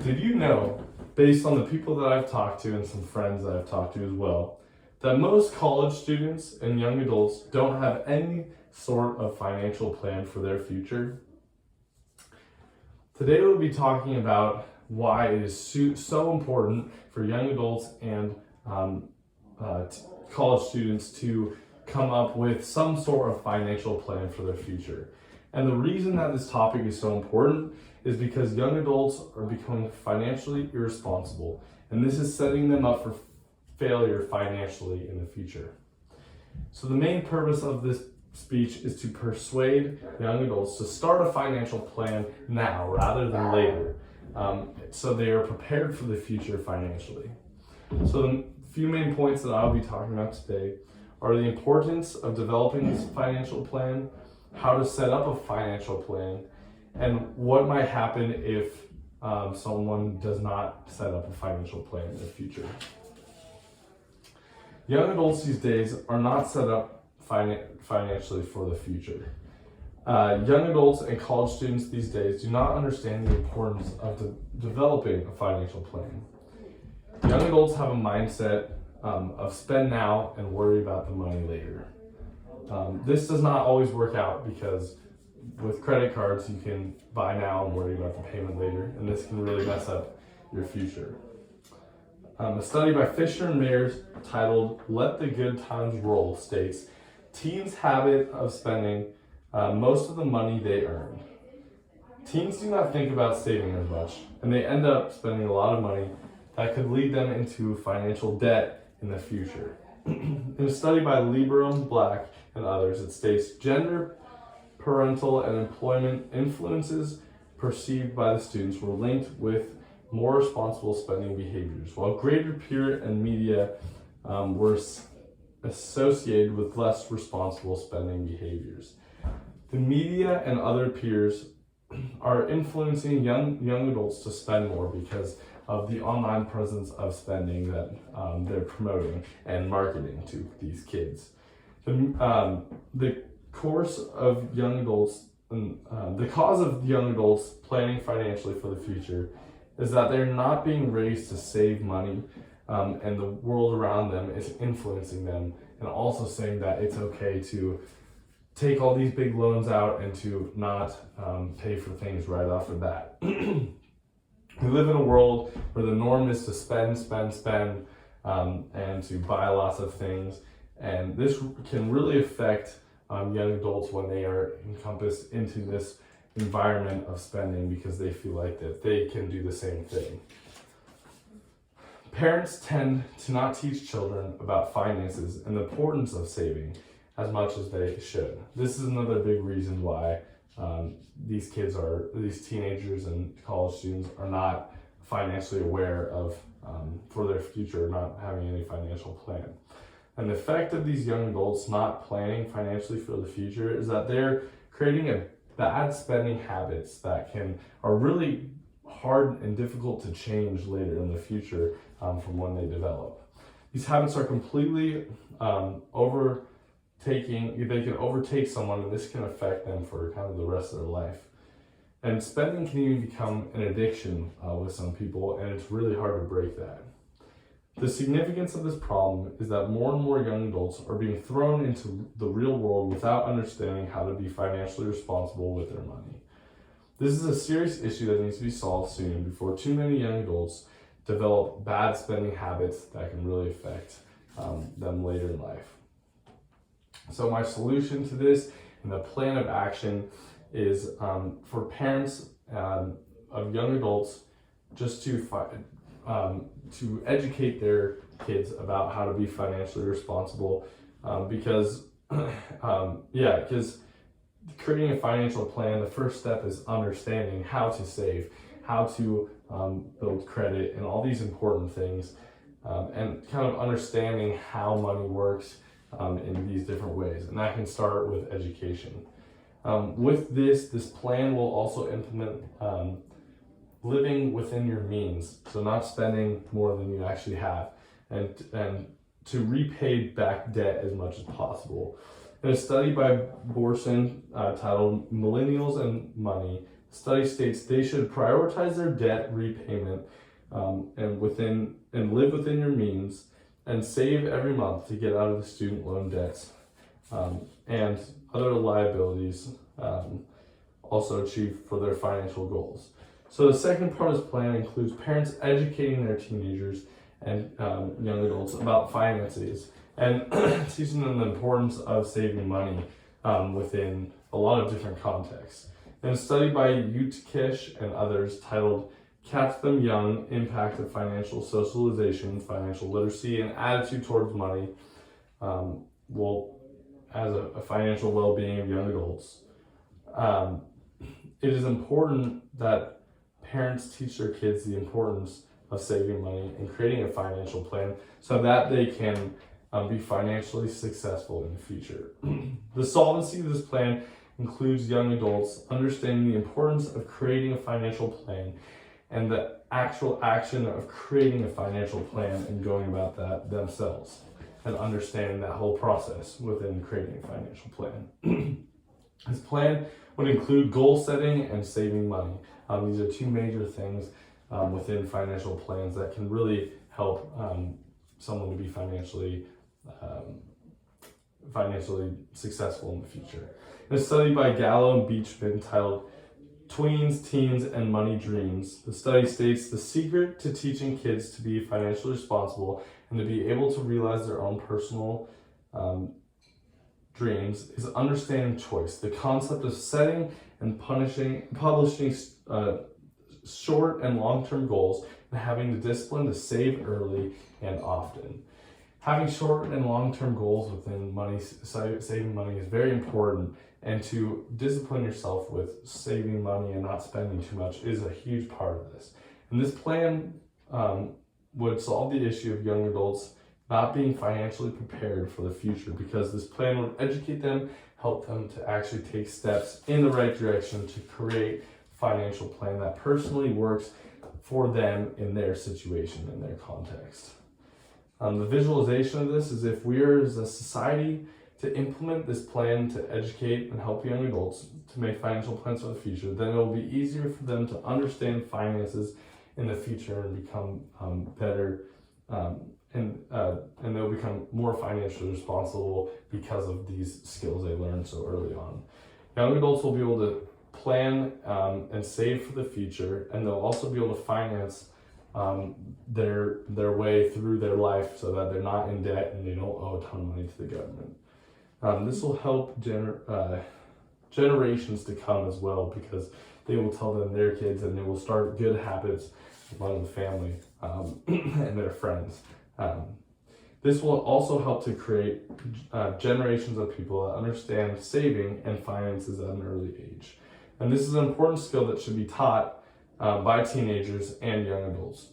Did you know, based on the people that I've talked to and some friends that I've talked to as well, that most college students and young adults don't have any sort of financial plan for their future? Today we'll be talking about why it is so important for young adults and college students to come up with some sort of financial plan for their future. And the reason that this topic is so important is because young adults are becoming financially irresponsible, and this is setting them up for failure financially in the future. So the main purpose of this speech is to persuade young adults to start a financial plan now rather than later, so they are prepared for the future financially. So the few main points that I'll be talking about today are the importance of developing this financial plan, how to set up a financial plan, and what might happen if someone does not set up a financial plan in the future. Young adults these days are not set up financially for the future. Young adults and college students these days do not understand the importance of developing a financial plan. Young adults have a mindset of spend now and worry about the money later. This does not always work out because with credit cards you can buy now and worry about the payment later, and this can really mess up your future. A study by Fisher and Mayers titled "Let the Good Times Roll" states, teens' habit of spending most of the money they earn. Teens do not think about saving as much, and they end up spending a lot of money that could lead them into financial debt in the future. In a study by Lieberman, Black, and others, it states gender, parental, and employment influences perceived by the students were linked with more responsible spending behaviors, while greater peer and media were associated with less responsible spending behaviors. The media and other peers are influencing young adults to spend more because of the online presence of spending that they're promoting and marketing to these kids. The cause of young adults planning financially for the future is that they're not being raised to save money, and the world around them is influencing them and also saying that it's okay to take all these big loans out and to not pay for things right off the bat. We live in a world where the norm is to spend, and to buy lots of things, and this can really affect young adults when they are encompassed into this environment of spending because they feel like that they can do the same thing. Parents tend to not teach children about finances and the importance of saving as much as they should. This is another big reason why these teenagers and college students are not financially aware of for their future, not having any financial plan. And the effect of these young adults not planning financially for the future is that they're creating a bad spending habits that are really hard and difficult to change later in the future from when they develop. These habits are completely they can overtake someone, and this can affect them for kind of the rest of their life. And spending can even become an addiction with some people, and it's really hard to break that. The significance of this problem is that more and more young adults are being thrown into the real world without understanding how to be financially responsible with their money. This is a serious issue that needs to be solved soon before too many young adults develop bad spending habits that can really affect them later in life. So my solution to this and the plan of action is for parents of young adults just to educate their kids about how to be financially responsible, because creating a financial plan, the first step is understanding how to save, how to build credit, and all these important things, and kind of understanding how money works in these different ways. And that can start with education. With this plan will also implement living within your means, so not spending more than you actually have, and to repay back debt as much as possible. In a study by Borson titled "Millennials and Money," study states they should prioritize their debt repayment and live within your means and save every month to get out of the student loan debts and other liabilities also achieve for their financial goals. So the second part of this plan includes parents educating their teenagers and young adults about finances and teaching them the importance of saving money within a lot of different contexts. In a study by Utkish and others titled Catch Them Young, Impact of Financial Socialization, Financial Literacy, and Attitude Towards Money, as a financial well-being of young adults. It is important that parents teach their kids the importance of saving money and creating a financial plan so that they can be financially successful in the future. The solvency of this plan includes young adults understanding the importance of creating a financial plan and the actual action of creating a financial plan and going about that themselves and understanding that whole process within creating a financial plan. This plan would include goal setting and saving money. These are two major things within financial plans that can really help someone to be financially successful in the future. In a study by Gallo and Beachman titled Tweens, Teens, and Money Dreams, the study states the secret to teaching kids to be financially responsible and to be able to realize their own personal dreams is understanding choice, the concept of setting and publishing short and long-term goals, and having the discipline to save early and often. Having short and long-term goals within saving money is very important, and to discipline yourself with saving money and not spending too much is a huge part of this. And this plan would solve the issue of young adults not being financially prepared for the future, because this plan would educate them, help them to actually take steps in the right direction to create a financial plan that personally works for them in their situation, in their context. The visualization of this is if we are as a society to implement this plan to educate and help young adults to make financial plans for the future, then it will be easier for them to understand finances in the future and become better and they'll become more financially responsible because of these skills they learned so early on. Young adults will be able to plan and save for the future, and they'll also be able to finance their way through their life so that they're not in debt and they don't owe a ton of money to the government. This will help generations to come as well, because they will tell them their kids, and they will start good habits among the family and their friends. This will also help to create generations of people that understand saving and finances at an early age. And this is an important skill that should be taught by teenagers and young adults.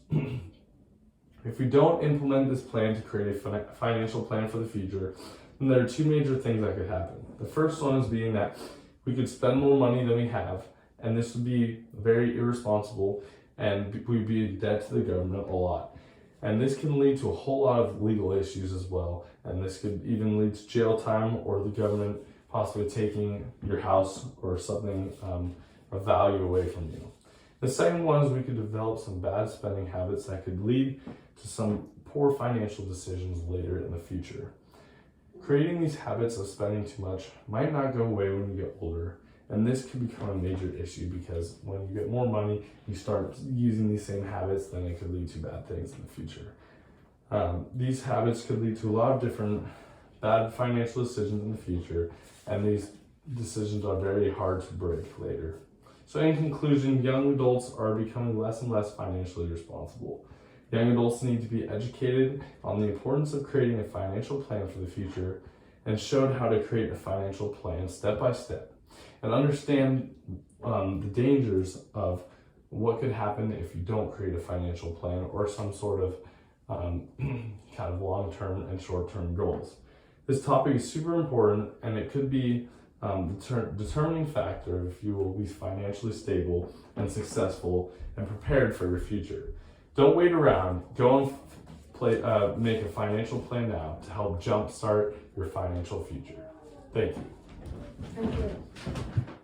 If we don't implement this plan to create a financial plan for the future, then there are two major things that could happen. The first one is being that we could spend more money than we have, and this would be very irresponsible, and we'd be in debt to the government a lot. And this can lead to a whole lot of legal issues as well, and this could even lead to jail time or the government possibly taking your house or something of value away from you. The second one is we could develop some bad spending habits that could lead to some poor financial decisions later in the future. Creating these habits of spending too much might not go away when you get older, and this could become a major issue, because when you get more money, you start using these same habits, then it could lead to bad things in the future. These habits could lead to a lot of different bad financial decisions in the future, and these decisions are very hard to break later. So in conclusion, young adults are becoming less and less financially responsible. Young adults need to be educated on the importance of creating a financial plan for the future, and showed how to create a financial plan step by step, and understand the dangers of what could happen if you don't create a financial plan or some sort of kind of long-term and short-term goals. This topic is super important, and it could be the determining factor if you will be financially stable and successful and prepared for your future. Don't wait around. Go and make a financial plan now to help jumpstart your financial future. Thank you. Thank you.